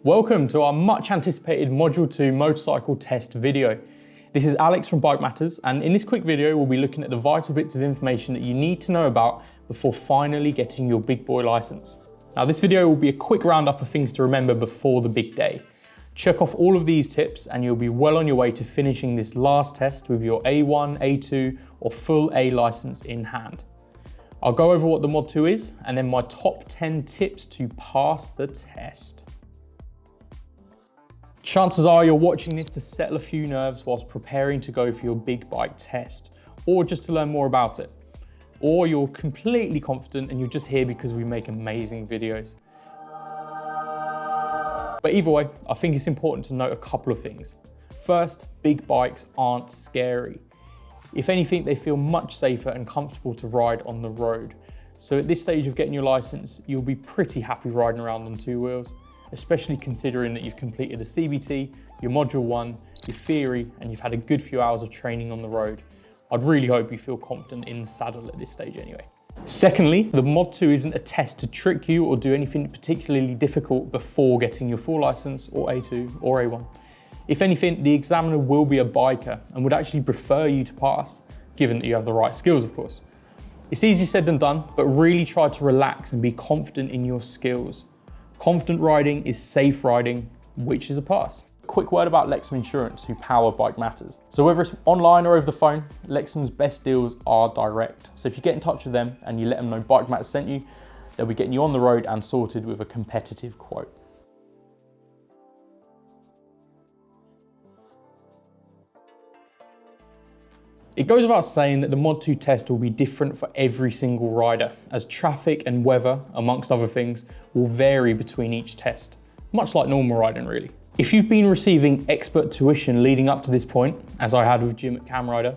Welcome to our much anticipated Module 2 motorcycle test video. This is Alex from BikeMatters, and in this quick video we'll be looking at the vital bits of information that you need to know about before finally getting your big boy license. Now this video will be a quick roundup of things to remember before the big day. Check off all of these tips and you'll be well on your way to finishing this last test with your A1, A2 or full A license in hand. I'll go over what the Mod 2 is and then my top 10 tips to pass the test. Chances are you're watching this to settle a few nerves whilst preparing to go for your big bike test, or just to learn more about it. Or you're completely confident and you're just here because we make amazing videos. But either way, I think it's important to note a couple of things. First, big bikes aren't scary. If anything, they feel much safer and comfortable to ride on the road. So at this stage of getting your license, you'll be pretty happy riding around on two wheels, especially considering that you've completed a CBT, your Module 1, your theory, and you've had a good few hours of training on the road. I'd really hope you feel confident in the saddle at this stage anyway. Secondly, the Mod 2 isn't a test to trick you or do anything particularly difficult before getting your full license or A2 or A1. If anything, the examiner will be a biker and would actually prefer you to pass, given that you have the right skills, of course. It's easier said than done, but really try to relax and be confident in your skills. Confident riding is safe riding, which is a pass. Quick word about Lexham Insurance, who power BikeMatters. So whether it's online or over the phone, Lexham's best deals are direct. So if you get in touch with them and you let them know BikeMatters sent you, they'll be getting you on the road and sorted with a competitive quote. It goes without saying that the Mod 2 test will be different for every single rider, as traffic and weather, amongst other things, will vary between each test, much like normal riding really. If you've been receiving expert tuition leading up to this point, as I had with Jim at CamRider,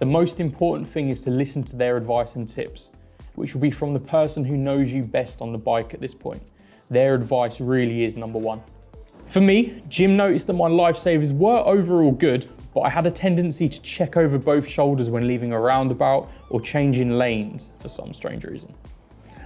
the most important thing is to listen to their advice and tips, which will be from the person who knows you best on the bike at this point. Their advice really is number one. For me, Jim noticed that my lifesavers were overall good, but I had a tendency to check over both shoulders when leaving a roundabout or changing lanes for some strange reason.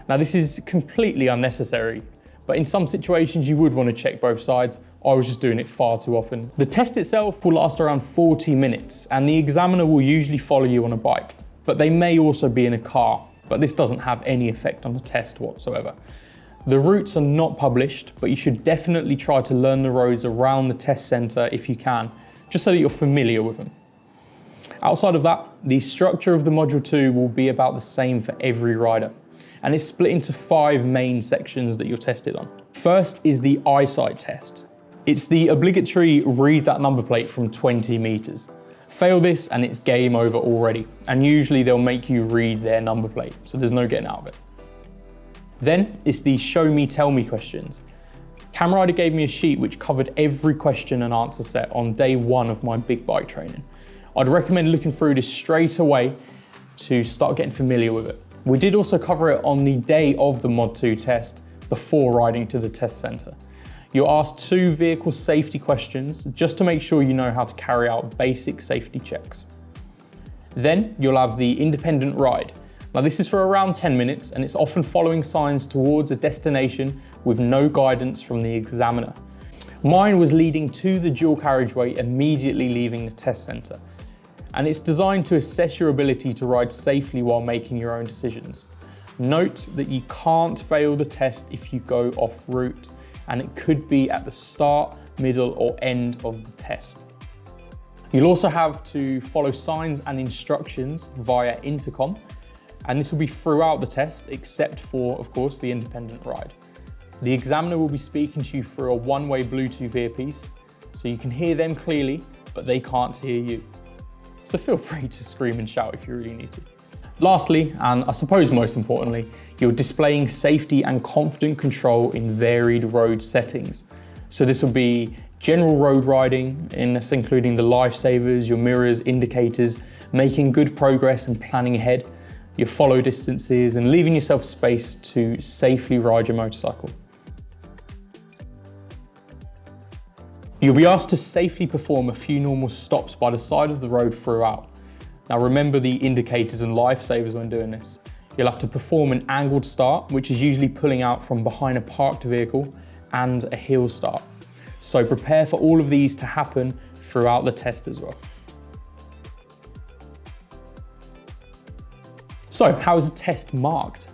Now this is completely unnecessary, but in some situations you would want to check both sides. I was just doing it far too often. The test itself will last around 40 minutes and the examiner will usually follow you on a bike, but they may also be in a car, but this doesn't have any effect on the test whatsoever. The routes are not published, but you should definitely try to learn the roads around the test centre if you can, just so that you're familiar with them. Outside of that, the structure of the Module 2 will be about the same for every rider, and it's split into 5 main sections that you're tested on. First is the eyesight test. It's the obligatory read that number plate from 20 meters. Fail this and it's game over already, and usually they'll make you read their number plate, so there's no getting out of it. Then it's the show me, tell me questions. CamRider gave me a sheet which covered every question and answer set on day 1 of my big bike training. I'd recommend looking through this straight away to start getting familiar with it. We did also cover it on the day of the Mod 2 test before riding to the test centre. You're asked 2 vehicle safety questions just to make sure you know how to carry out basic safety checks. Then you'll have the independent ride. Now this is for around 10 minutes and it's often following signs towards a destination with no guidance from the examiner. Mine was leading to the dual carriageway immediately leaving the test centre, and it's designed to assess your ability to ride safely while making your own decisions. Note that you can't fail the test if you go off route, and it could be at the start, middle or end of the test. You'll also have to follow signs and instructions via intercom, and this will be throughout the test except for, of course, the independent ride. The examiner will be speaking to you through a one-way Bluetooth earpiece, so you can hear them clearly, but they can't hear you. So feel free to scream and shout if you really need to. Lastly, and I suppose most importantly, you're displaying safety and confident control in varied road settings. So this will be general road riding, and this including the lifesavers, your mirrors, indicators, making good progress and planning ahead, your follow distances, and leaving yourself space to safely ride your motorcycle. You'll be asked to safely perform a few normal stops by the side of the road throughout. Now remember the indicators and lifesavers when doing this. You'll have to perform an angled start, which is usually pulling out from behind a parked vehicle, and a heel start. So prepare for all of these to happen throughout the test as well. So how is the test marked?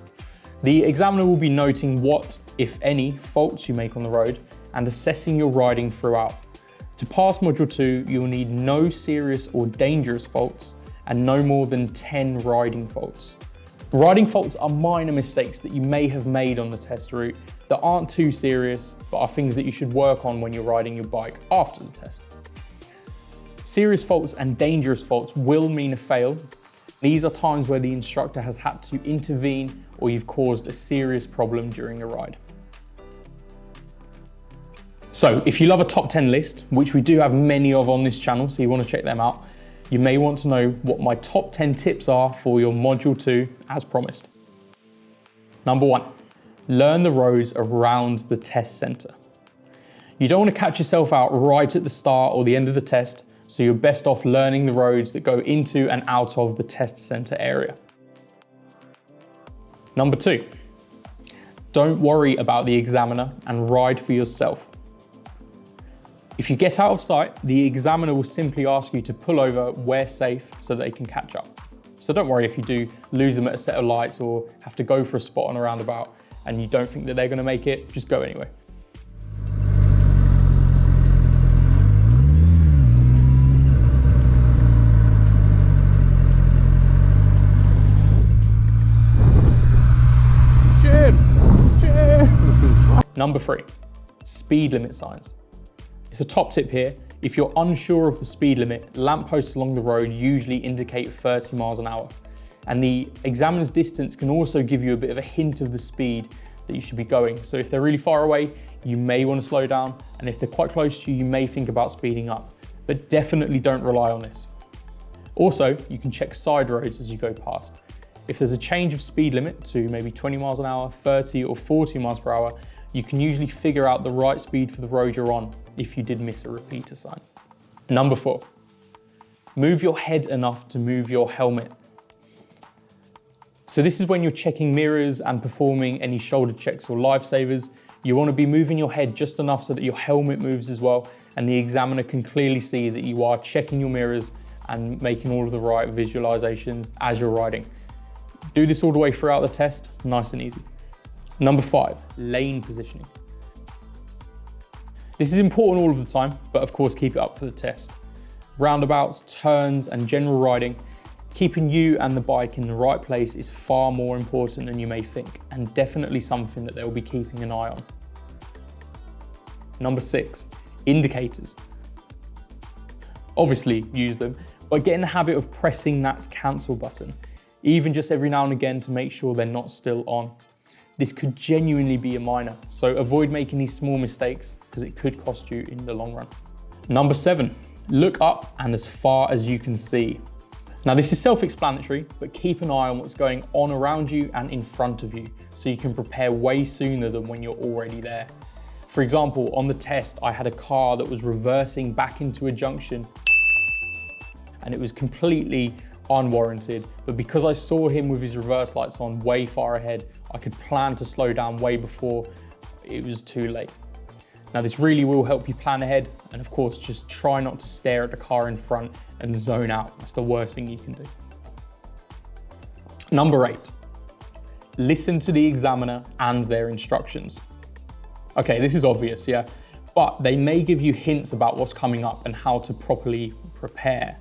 The examiner will be noting what, if any, faults you make on the road and assessing your riding throughout. To pass Module 2, you'll need no serious or dangerous faults and no more than 10 riding faults. Riding faults are minor mistakes that you may have made on the test route that aren't too serious, but are things that you should work on when you're riding your bike after the test. Serious faults and dangerous faults will mean a fail. These are times where the instructor has had to intervene or you've caused a serious problem during a ride. So if you love a top 10 list, which we do have many of on this channel, so you want to check them out, you may want to know what my top 10 tips are for your Module 2 as promised. Number 1, learn the roads around the test centre. You don't want to catch yourself out right at the start or the end of the test, so you're best off learning the roads that go into and out of the test centre area. Number 2, don't worry about the examiner and ride for yourself. If you get out of sight, the examiner will simply ask you to pull over where safe so they can catch up. So don't worry if you do lose them at a set of lights or have to go for a spot on a roundabout and you don't think that they're going to make it, just go anyway. Number 3, speed limit signs. It's a top tip here. If you're unsure of the speed limit, lampposts along the road usually indicate 30 miles an hour. And the examiner's distance can also give you a bit of a hint of the speed that you should be going. So if they're really far away, you may want to slow down. And if they're quite close to you, you may think about speeding up, but definitely don't rely on this. Also, you can check side roads as you go past. If there's a change of speed limit to maybe 20 miles an hour, 30 or 40 miles per hour, you can usually figure out the right speed for the road you're on if you did miss a repeater sign. Number 4, move your head enough to move your helmet. So this is when you're checking mirrors and performing any shoulder checks or lifesavers. You want to be moving your head just enough so that your helmet moves as well, and the examiner can clearly see that you are checking your mirrors and making all of the right visualizations as you're riding. Do this all the way throughout the test, nice and easy. Number 5, lane positioning. This is important all of the time, but of course keep it up for the test. Roundabouts, turns, and general riding, keeping you and the bike in the right place is far more important than you may think, and definitely something that they'll be keeping an eye on. Number 6, indicators. Obviously use them, but get in the habit of pressing that cancel button, even just every now and again to make sure they're not still on. This could genuinely be a minor, so avoid making these small mistakes because it could cost you in the long run. Number 7, look up and as far as you can see. Now this is self-explanatory, but keep an eye on what's going on around you and in front of you so you can prepare way sooner than when you're already there. For example, on the test, I had a car that was reversing back into a junction and it was completely unwarranted, but because I saw him with his reverse lights on way far ahead, I could plan to slow down way before it was too late. Now this really will help you plan ahead, and of course just try not to stare at the car in front and zone out. That's the worst thing you can do. Number 8, listen to the examiner and their instructions. Okay, this is obvious, yeah, but they may give you hints about what's coming up and how to properly prepare.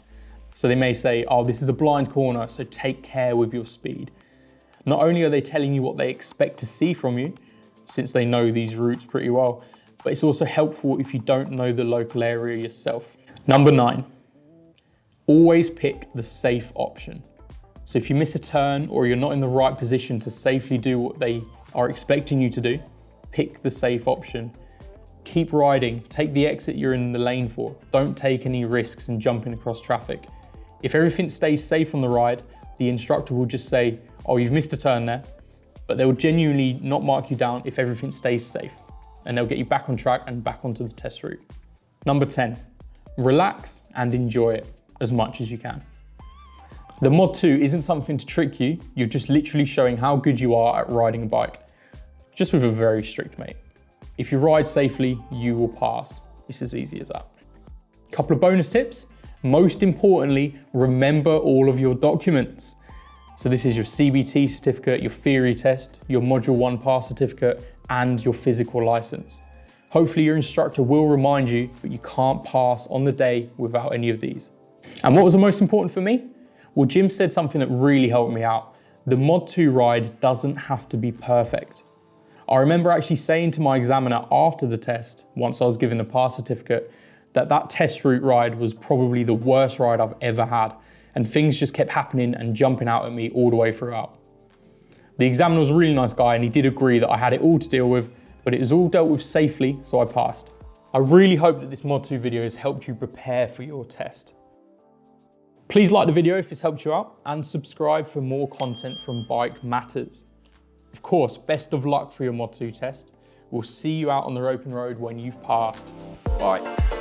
So they may say, oh, this is a blind corner, so take care with your speed. Not only are they telling you what they expect to see from you, since they know these routes pretty well, but it's also helpful if you don't know the local area yourself. Number 9, always pick the safe option. So if you miss a turn or you're not in the right position to safely do what they are expecting you to do, pick the safe option. Keep riding, take the exit you're in the lane for. Don't take any risks in jumping across traffic. If everything stays safe on the ride, the instructor will just say, oh, you've missed a turn there, but they'll genuinely not mark you down if everything stays safe, and they'll get you back on track and back onto the test route. Number 10, relax and enjoy it as much as you can. The Mod 2 isn't something to trick you, you're just literally showing how good you are at riding a bike, just with a very strict mate. If you ride safely, you will pass. It's as easy as that. Couple of bonus tips. Most importantly, remember all of your documents. So this is your CBT certificate, your theory test, your Module 1 pass certificate, and your physical license. Hopefully your instructor will remind you, but you can't pass on the day without any of these. And what was the most important for me? Well, Jim said something that really helped me out. The Mod 2 ride doesn't have to be perfect. I remember actually saying to my examiner after the test, once I was given the pass certificate, that test route ride was probably the worst ride I've ever had, and things just kept happening and jumping out at me all the way throughout. The examiner was a really nice guy and he did agree that I had it all to deal with, but it was all dealt with safely, so I passed. I really hope that this Mod 2 video has helped you prepare for your test. Please like the video if this helped you out and subscribe for more content from BikeMatters. Of course, best of luck for your Mod 2 test. We'll see you out on the open road when you've passed. Bye.